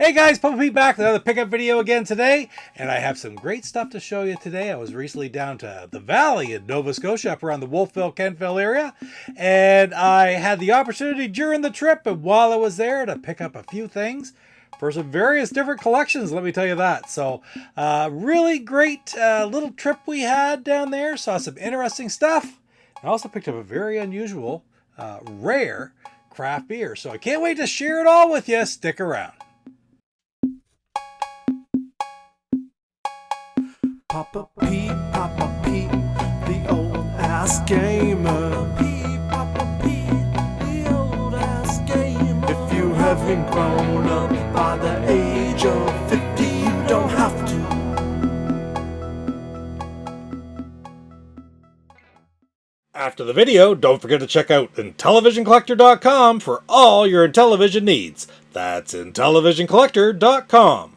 Hey guys, Papa Pete back with another pickup video again today, and I have some great stuff to show you today. I was recently down to the Valley in Nova Scotia, up around the Wolfville-Kentville area, and I had the opportunity during the trip and while I was there to pick up a few things for some various different collections, let me tell you that. So, really great little trip we had down there, saw some interesting stuff, and also picked up a very unusual, rare craft beer. So I can't wait to share it all with you. Stick around. Papa Pete, the old ass gamer. Papa Pete, the old ass gamer. If you haven't grown up by the age of 50, you don't have to. After the video, don't forget to check out IntellivisionCollector.com for all your Intellivision needs. That's IntellivisionCollector.com.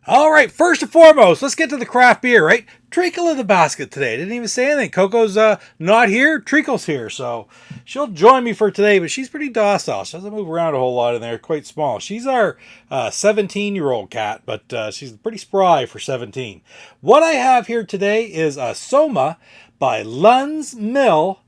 All right, first and foremost, let's get to the craft beer, right? Treacle in the basket today. Didn't even say anything. Coco's not here. Treacle's here, so she'll join me for today, but she's pretty docile. She doesn't move around a whole lot in there, quite small. She's our 17-year-old cat, but she's pretty spry for 17. What I have here today is a Soma by Lunds Mill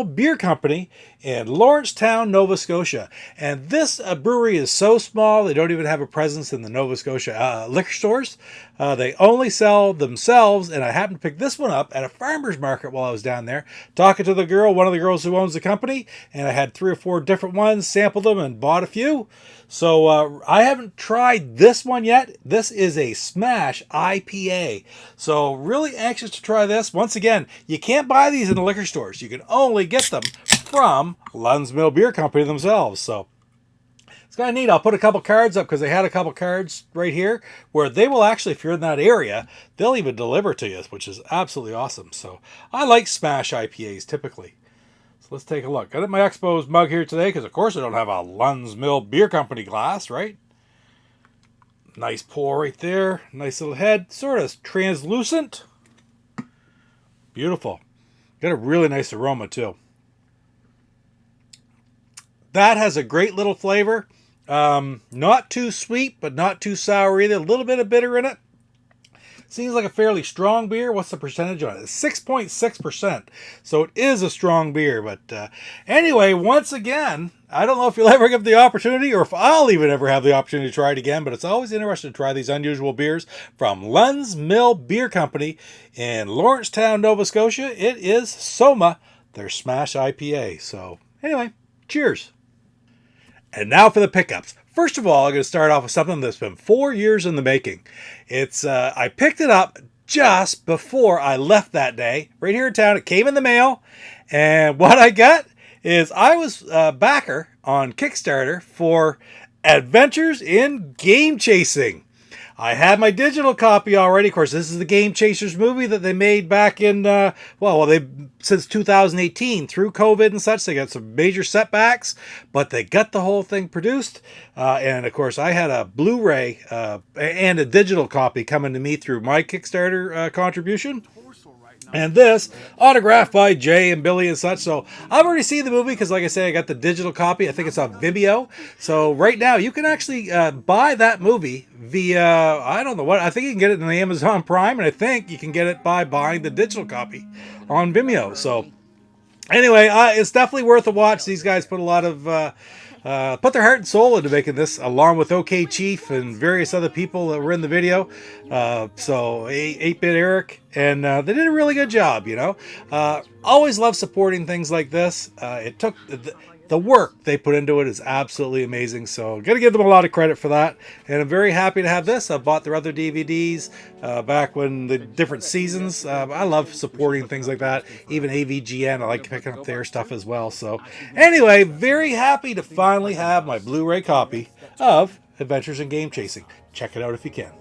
Beer Company in Lawrencetown, Nova Scotia. And this brewery is so small, they don't even have a presence in the Nova Scotia liquor stores. They only sell themselves, and I happened to pick this one up at a farmer's market while I was down there, talking to the girl, one of the girls who owns the company, and I had 3 or 4 different ones, sampled them, and bought a few. So I haven't tried this one yet. This is a Smash IPA. So really anxious to try this. Once again, you can't buy these in the liquor stores. You can only get them from Lunds Mill Beer Company themselves. So it's kind of neat. I'll put a couple cards up because they had a couple cards right here where they will actually, if you're in that area, they'll even deliver to you, which is absolutely awesome. So I like Smash IPAs typically. So let's take a look. I got my Expos mug here today because, of course, I don't have a Lunds Mill Beer Company glass, right? Nice pour right there. Nice little head. Sort of translucent. Beautiful. Got a really nice aroma, too. That has a great little flavor. Not too sweet, but not too sour either. A little bit of bitter in it. Seems like a fairly strong beer. What's the percentage on it? It's 6.6%. So it is a strong beer. But anyway, once again, I don't know if you'll ever get the opportunity or if I'll even ever have the opportunity to try it again. But it's always interesting to try these unusual beers from Lunds Mill Beer Company in Lawrencetown, Nova Scotia. It is Soma, their Smash IPA. So anyway, cheers. And now for the pickups. First of all, I'm going to start off with something that's been 4 years in the making. It's I picked it up just before I left that day. Right here in town, it came in the mail. And what I got is I was a backer on Kickstarter for Adventures in Game Chasing. I had my digital copy already. Of course, this is the Game Chasers movie that they made back in, since 2018 through COVID and such. They got some major setbacks, but they got the whole thing produced. And of course, I had a Blu-ray and a digital copy coming to me through my Kickstarter contribution. And this, autographed by Jay and Billy and such. So I've already seen the movie because, like I say, I got the digital copy. I think it's on Vimeo. So right now, you can actually buy that movie via, I don't know what, I think you can get it on Amazon Prime. And I think you can get it by buying the digital copy on Vimeo. So anyway, it's definitely worth a watch. These guys put a lot of... put their heart and soul into making this, along with OK Chief and various other people that were in the video. So 8-Bit Eric, and they did a really good job, you know. Always love supporting things like this. It took the work they put into it is absolutely amazing. So got to give them a lot of credit for that. And I'm very happy to have this. I bought their other DVDs back when the different seasons. I love supporting things like that. Even AVGN, I like picking up their stuff as well. So anyway, very happy to finally have my Blu-ray copy of Adventures in Game Chasing. Check it out if you can.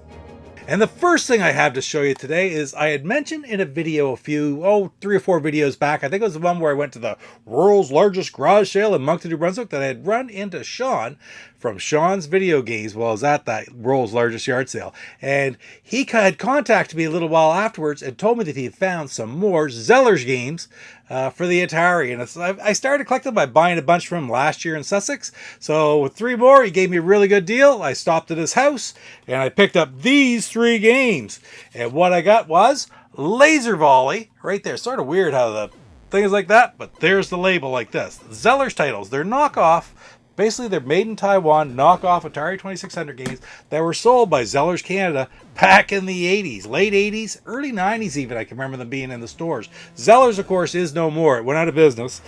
And the first thing I have to show you today is I had mentioned in a video 3 or 4 videos back, I think it was the one where I went to the world's largest garage sale in Moncton, New Brunswick, that I had run into Sean from Sean's Video Games while I was at that world's largest yard sale. And he had contacted me a little while afterwards and told me that he had found some more Zellers games for the Atari. And I started collecting by buying a bunch from him last year in Sussex. So with 3 more, he gave me a really good deal. I stopped at his house and I picked up these 3 games. And what I got was Laser Volley right there. Sort of weird how the thing is like that, but there's the label like this. Zellers titles. They're knockoff. Basically, they're made in Taiwan, knockoff Atari 2600 games that were sold by Zellers Canada back in the 80s, late 80s, early 90s even. I can remember them being in the stores. Zellers, of course, is no more. It went out of business.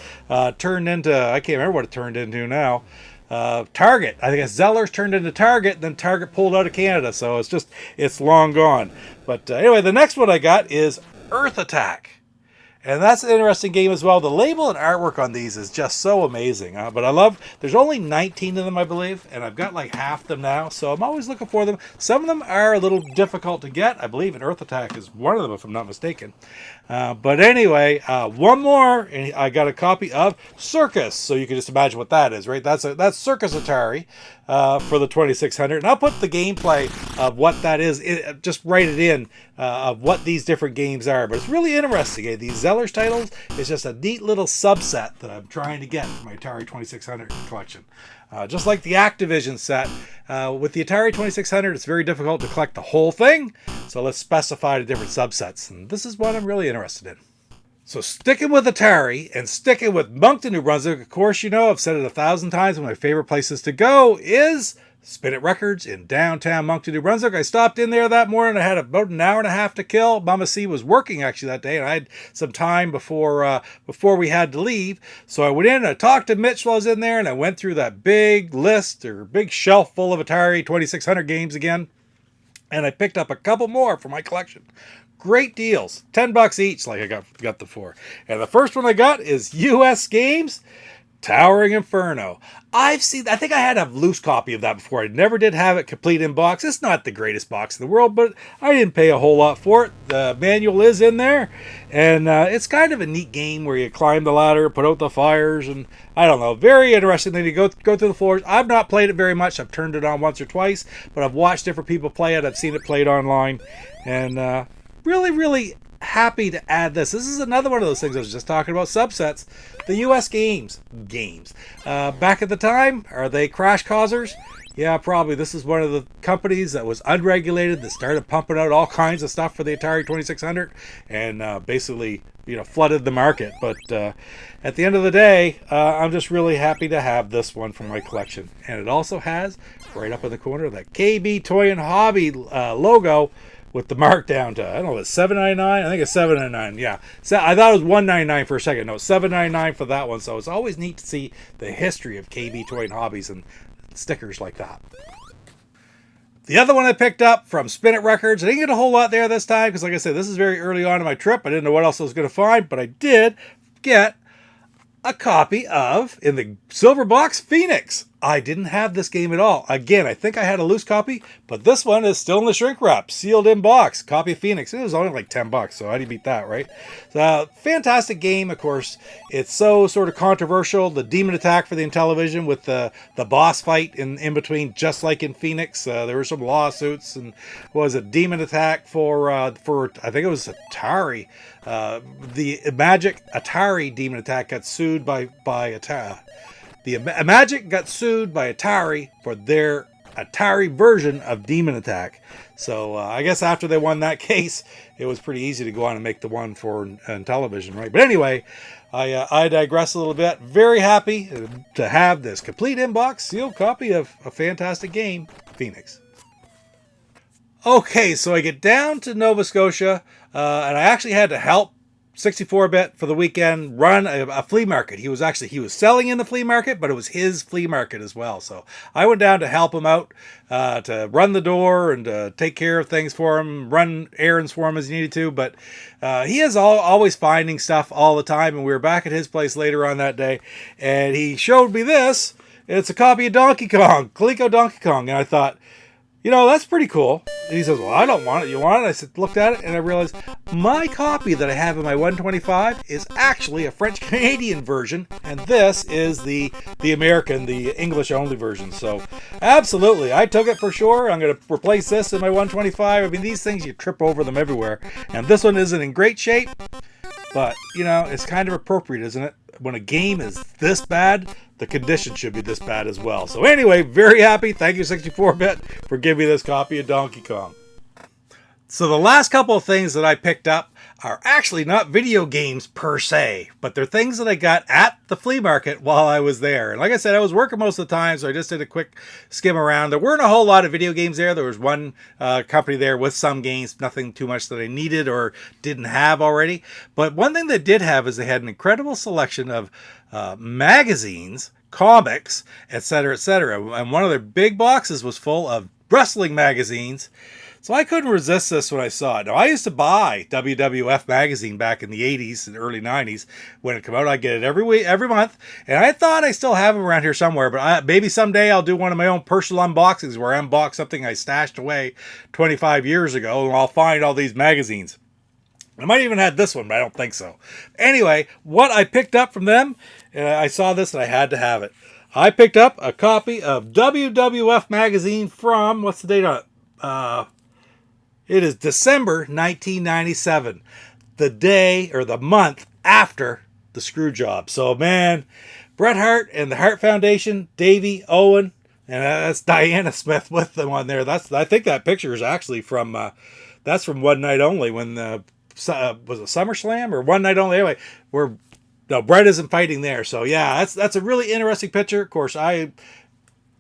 Turned into, I can't remember what it turned into now. Target. I think Zellers turned into Target, then Target pulled out of Canada. So it's long gone. But anyway, the next one I got is Earth Attack. And that's an interesting game as well. The label and artwork on these is just so amazing. But I love, there's only 19 of them, I believe, and I've got like half them now, so I'm always looking for them. Some of them are a little difficult to get. I believe an Earth Attack is one of them, if I'm not mistaken. But anyway, one more, and I got a copy of Circus, so you can just imagine what that is, right? That's Circus Atari for the 2600, and I'll put the gameplay of what that is, just write it in, of what these different games are. But it's really interesting. These Zellers titles is just a neat little subset that I'm trying to get for my Atari 2600 collection. Just like the Activision set, with the Atari 2600, it's very difficult to collect the whole thing, so let's specify the different subsets, and this is what I'm really interested in. So sticking with Atari and sticking with Moncton, New Brunswick, of course, you know, I've said it 1,000 times, one of my favorite places to go is Spin It Records in downtown Moncton, New Brunswick. I stopped in there that morning. I had about an hour and a half to kill. Mama C was working actually that day, and I had some time before we had to leave. So I went in and I talked to Mitch while I was in there, and I went through that big list or big shelf full of Atari 2600 games again. And I picked up a couple more for my collection. Great deals. $10 each, like I got the 4. And the first one I got is US Games Towering Inferno. I think I had a loose copy of that before. I never did have it complete in box. It's not the greatest box in the world, but I didn't pay a whole lot for it. The manual is in there, and it's kind of a neat game where you climb the ladder, put out the fires, and I don't know, very interesting thing to go through the floors. I've not played it very much. I've turned it on once or twice, but I've watched different people play it. I've seen it played online, and really, really happy to add this. This is another one of those things I was just talking about, subsets. The US games. Back at the time, are they crash causers? Yeah, probably. This is one of the companies that was unregulated that started pumping out all kinds of stuff for the Atari 2600 and basically, flooded the market. But at the end of the day, I'm just really happy to have this one from my collection. And it also has, right up in the corner, that KB Toy and Hobby logo with the markdown to, I don't know, it's $7.99. I think it's $7.99. Yeah, so I thought it was $1.99 for a second. No, $7.99 for that one. So it's always neat to see the history of KB Toy and Hobbies and stickers like that. The other one I picked up from Spin It Records, I didn't get a whole lot there this time because, like I said, this is very early on in my trip. I didn't know what else I was going to find, but I did get a copy of, in the silver box, Phoenix. I didn't have this game at all. Again, I think I had a loose copy, but this one is still in the shrink wrap, sealed in box. Copy of Phoenix. It was only like $10, so how do you beat that, right? So, fantastic game, of course. It's so sort of controversial. The Demon Attack for the Intellivision with the boss fight in between, just like in Phoenix. There were some lawsuits, and was a Demon Attack for I think it was Atari. The Magic Atari Demon Attack got sued by Atari. The Magic got sued by Atari for their Atari version of Demon Attack. So I guess after they won that case, it was pretty easy to go on and make the one for Intellivision, right? But anyway, I digress a little bit. Very happy to have this complete inbox sealed copy of a fantastic game, Phoenix. Okay, so I get down to Nova Scotia, and I actually had to help 64-bit for the weekend run a flea market. He was selling in the flea market, but it was his flea market as well. So I went down to help him out, to run the door and to take care of things for him, run errands for him as he needed to. But he is always finding stuff all the time, and we were back at his place later on that day, and he showed me this. It's a copy of Donkey Kong, Coleco Donkey Kong, and I thought, that's pretty cool. And he says, well, I don't want it. You want it? I said, looked at it, and I realized my copy that I have in my 125 is actually a French-Canadian version, and this is the American, the English-only version. So, absolutely, I took it for sure. I'm going to replace this in my 125. I mean, these things, you trip over them everywhere. And this one isn't in great shape, but, it's kind of appropriate, isn't it? When a game is this bad, the condition should be this bad as well. So anyway, very happy. Thank you, 64-Bit, for giving me this copy of Donkey Kong. So the last couple of things that I picked up are actually not video games per se, but they're things that I got at the flea market while I was there. And like I said, I was working most of the time, so I just did a quick skim around. There weren't a whole lot of video games there. There was one company there with some games, nothing too much that I needed or didn't have already. But one thing they did have is they had an incredible selection of magazines, comics, etc., etc. And one of their big boxes was full of wrestling magazines. So I couldn't resist this when I saw it. Now, I used to buy WWF Magazine back in the 80s and early 90s. When it came out, I'd get it every week, every month. And I thought I still have them around here somewhere. But maybe someday I'll do one of my own personal unboxings where I unbox something I stashed away 25 years ago. And I'll find all these magazines. I might even have this one, but I don't think so. Anyway, what I picked up from them, I saw this and I had to have it. I picked up a copy of WWF Magazine from, what's the date on it? It is December 1997, the day or the month after the screw job. So, man, Bret Hart and the Hart Foundation, Davey, Owen, and that's Diana Smith with them on there. I think that picture is actually from, that's from One Night Only when was it SummerSlam or One Night Only? Anyway, Bret isn't fighting there. So, yeah, that's a really interesting picture. Of course,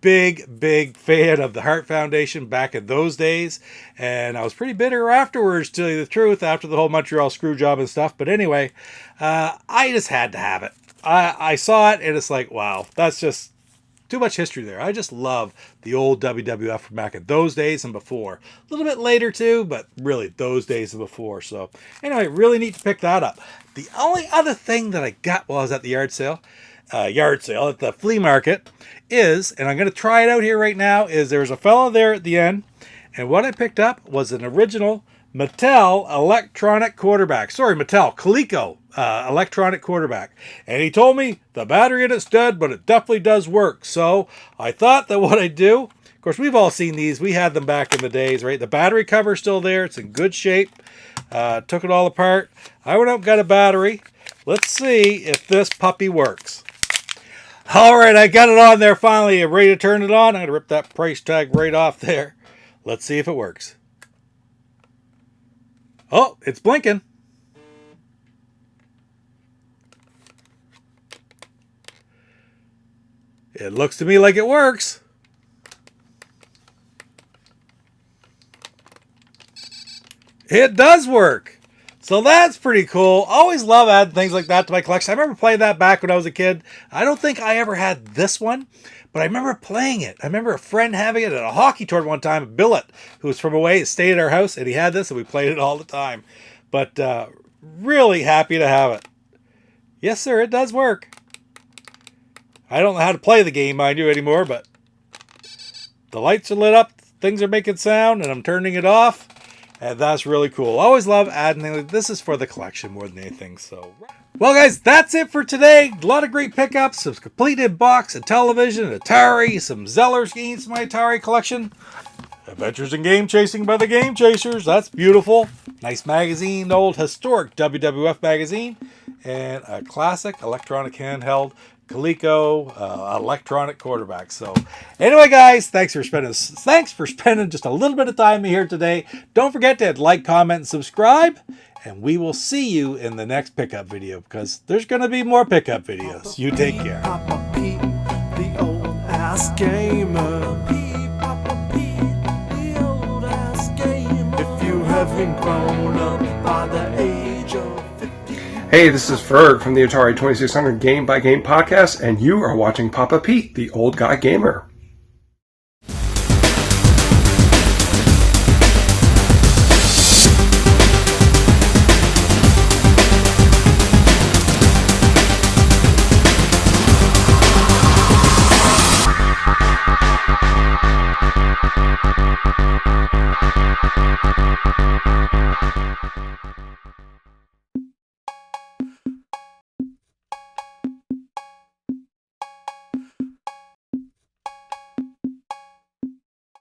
big fan of the Hart Foundation back in those days, and I was pretty bitter afterwards, to tell you the truth, after the whole Montreal screw job and stuff. But anyway, I just had to have it. I saw it and it's like, wow, that's just too much history there. I just love the old WWF from back in those days and before. A little bit later too, but really those days and before. So anyway, really neat to pick that up. The only other thing that I got while I was at the yard sale at the flea market is, and I'm going to try it out here right now, is there's a fellow there at the end, and what I picked up was an original Mattel electronic quarterback. Sorry, Mattel, Coleco electronic quarterback. And he told me the battery in it's dead, but it definitely does work. So I thought that what I'd do, of course, we've all seen these. We had them back in the days, right? The battery cover's still there. It's in good shape. Took it all apart. I went up and got a battery. Let's see if this puppy works. All right, I got it on there finally. I'm ready to turn it on. I'm going to rip that price tag right off there. Let's see if it works. Oh, it's blinking. It looks to me like it works. It does work. So that's pretty cool. Always love adding things like that to my collection. I remember playing that back when I was a kid. I don't think I ever had this one, but I remember playing it. I remember a friend having it at a hockey tournament one time. Billet, who was from away, stayed at our house, and he had this, and we played it all the time. But really happy to have it. Yes, sir, it does work. I don't know how to play the game, mind you, anymore, but the lights are lit up, things are making sound, and I'm turning it off. And that's really cool. Always love adding things. This is for the collection more than anything. So, well, guys, that's it for today. A lot of great pickups. Some completed box, a television, an Atari, some Zellers Games from my Atari collection. Adventures in Game Chasing by the Game Chasers. That's beautiful. Nice magazine, old historic WWF magazine. And a classic electronic handheld Coleco electronic quarterback. So anyway, guys, thanks for spending just a little bit of time here today. Don't forget to like, comment, and subscribe, and we will see you in the next pickup video, because there's going to be more pickup videos. You take care. Papa Pete, the old ass gamer. Papa Pete, the old ass gamer. If you haven't grown up by the age of 50. Hey, this is Ferg from the Atari 2600 Game by Game podcast, and you are watching Papa Pete, the Old Guy Gamer.